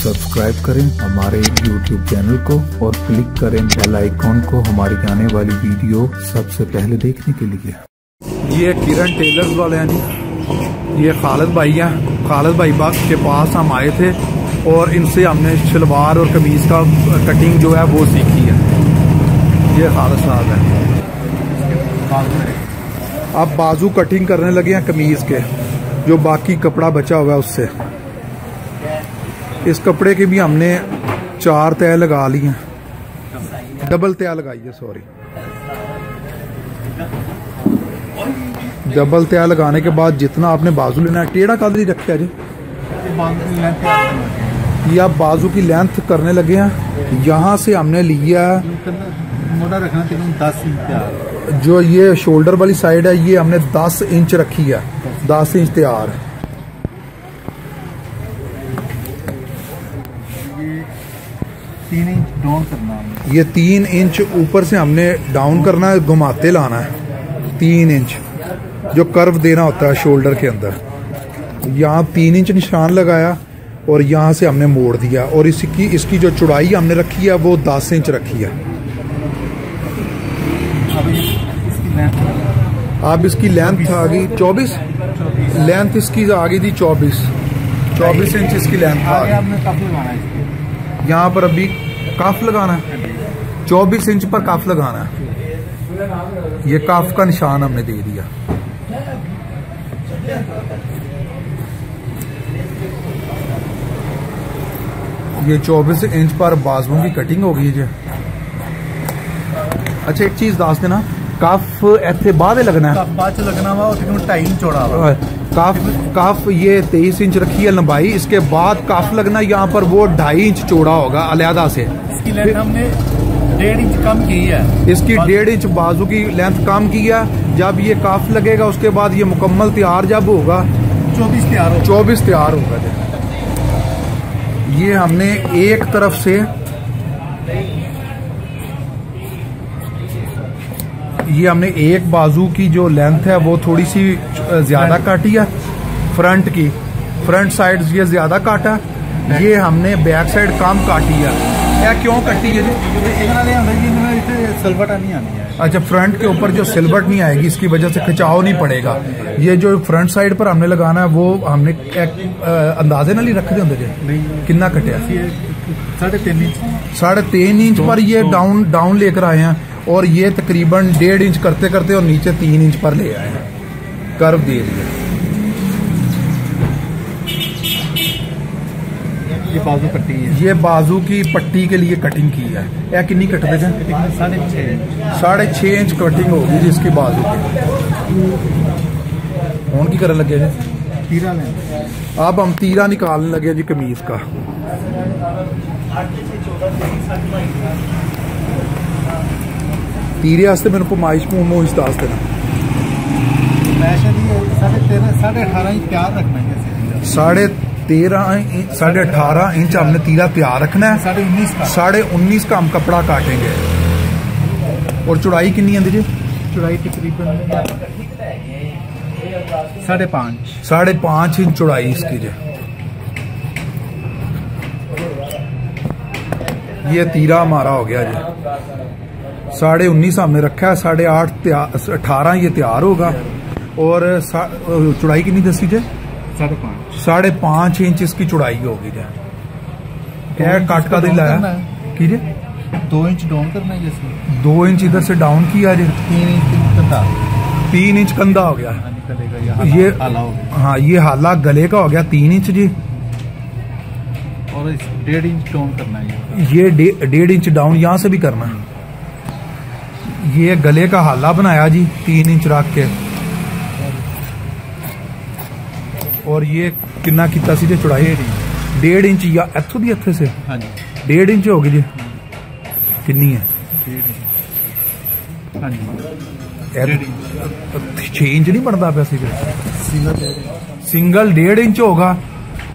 Subscribe करें हमारे YouTube channel को और क्लिक करें बेल आइकॉन को हमारी आने वाली वीडियो सबसे पहले देखने के लिए। ये किरण टेलर्स वाले हैं जी, ये खालिद भाई हैं। खालिद भाई बाग के पास हम आए थे और इनसे हमने शलवार और कमीज का कटिंग जो है वो सीखी है। ये खालिद साहब है। अब बाजू कटिंग करने लगे हैं कमीज के, जो बाकी कपड़ा बचा हुआ है उससे। इस कपड़े की भी हमने 4 तय लगा ली हैं, डबल तय लगाई है, सॉरी। डबल तय लगाने के बाद जितना आपने बाजू लेना है, टेढ़ा कादर ही रखा है जी। ये आप बाजू की लेंथ करने लगे हैं। यहाँ से हमने लिया मोटा रखना 10 इंच, जो ये शोल्डर वाली साइड है ये हमने 10 इंच रखी है। 10 इंच तैयार। ये 3 इंच डाउन करना है। ये 3 इंच ऊपर से हमने डाउन करना है, घुमाते लाना है 3 इंच, जो कर्व देना होता है शोल्डर के अंदर। यहाँ 3 इंच निशान लगाया और यहाँ से हमने मोड़ दिया, और इसकी जो चौड़ाई हमने रखी है वो 10 इंच रखी है। अब इसकी लेंथ आ गई 24, लेंथ इसकी आ गई थी 24 इंच इसकी लेंथ आ गई। यहाँ पर अभी काफ लगाना है, 24 इंच पर काफ लगाना है। ये काफ का निशान हमने दे दिया। ये 24 इंच पर बाजुओं की कटिंग हो गई है। अच्छा एक चीज दस देना, काफ ऐसे बाद लगना है, बाद लगना हुआ 2.5 इंच चौड़ा हुआ। काफ ये 23 इंच रखी है लंबाई, इसके बाद काफ लगना यहाँ पर वो 2.5 इंच चौड़ा होगा अलहदा से। इसकी लेंथ हमने 1.5 इंच कम की है। इसकी 1.5 इंच बाजू की लेंथ कम की है। जब ये काफ लगेगा उसके बाद ये मुकम्मल तैयार जब होगा 24 तैयार होगा। ये हमने एक तरफ से एक बाजू की जो लेंथ है वो थोड़ी सी ज्यादा काटी है, फ्रंट साइड ये ज्यादा काटा, ये हमने बैक साइड कम काटी है। क्या क्यों कटी है जी? सिलवट नहीं आनी है। अच्छा, फ्रंट के ऊपर जो सिलवट नहीं आएगी, इसकी वजह से खिंचाव नहीं पड़ेगा। ये जो फ्रंट साइड पर हमने लगाना है वो हमने अंदाजे नाल ही रख दे। कितना कटिया? 3.5 इंच पर ये डाउन लेकर आए हैं, और ये तकरीबन 1.5 इंच करते करते और नीचे 3 इंच पर ले आए हैं, कर्व दे दिया। ये बाजू कटी है। ये बाजू की पट्टी के लिए कटिंग की है। या कितनी कटते थे? 6.5 इंच कटिंग होगी जिसकी बाजू की। कौन की करने लगे जी? तीरा लें। अब हम तीरा निकालने लगे जी कमीज का। तीरे वास्ते मेरे को माइश मोइश दस देना। 18.5 इंच तैयार रखना है। 18.5 इंच हमने तीरा तैयार रखना है। 19.5 का हम कपड़ा काटेंगे। और चौड़ाई कितनी है जी? चौड़ाई तकरीबन 5.5 इंच चौड़ाई इसकी जी। ये तीरा हमारा हो गया जी। 19.5 हमने रखा है, 8.5 18 ये तैयार होगा। और चौड़ाई कितनी दसी जे? 5.5 इंच इसकी चौड़ाई होगी जी। क्या काट का दिल आया कीजिए? 2 इंच डाउन करना है। जैसे 2 इंच इधर से डाउन किया जी। 3 इंच कंधा हो गया ये। हाँ, ये हाला गले का हो गया 3 इंच जी। और 1.5 इंच डाउन करना है। ये 1.5 इंच डाउन यहाँ से भी करना है। ये गले का हाला बनाया जी 3 इंच रख के। और ये कितना कितना सी चौड़ाई? 1.5 इंच या इथों दी इत्थे से? हाँ जी, 1.5 इंच होगी जी। कितनी है? 6 इंच नहीं बनता पैसे? सिंगल 1.5 इंच होगा,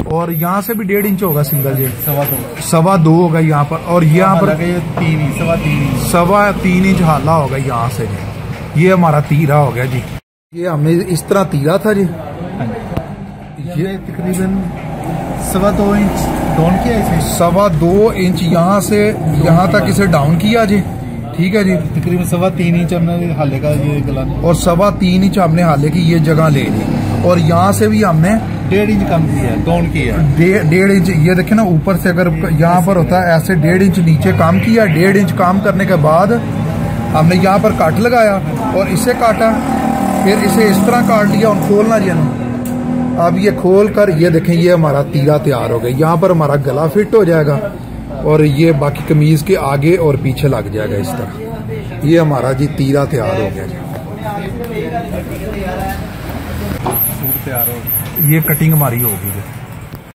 और यहाँ से भी 1.5 इंच होगा सिंगल जी। 2.25 होगा यहाँ पर। और यहाँ पर 3.25 इंच हाला होगा यहाँ से। ये हमारा तीरा हो गया जी। ये हमने इस तरह तीरा था जी। ये तकरीबन 2.25 इंच डाउन किया इसे 2.25 इंच यहाँ से यहाँ तक इसे डाउन किया जी। ठीक है जी, तकरीबन 3.25 इंच हमने हाले का ये गला, और 3.25 इंच हमने हाले की ये जगह ले ली, और यहाँ से भी हमने 1.5 इंच कम किया, डाउन किया 1.5 इंच। ये देखे ना, ऊपर से अगर यहाँ पर होता है ऐसे 1.5 इंच नीचे काम किया। 1.5 इंच काम करने के बाद हमने यहाँ पर कट लगाया और इसे काटा, फिर इसे इस तरह काट लिया और खोलना जी। अब ये खोल कर ये देखें, ये हमारा तीरा तैयार हो गया। यहाँ पर हमारा गला फिट हो जाएगा और ये बाकी कमीज के आगे और पीछे लग जाएगा इस तरह। ये हमारा जी तीरा तैयार हो गया जी। सूट तैयार हो गया। ये कटिंग हमारी होगी जी।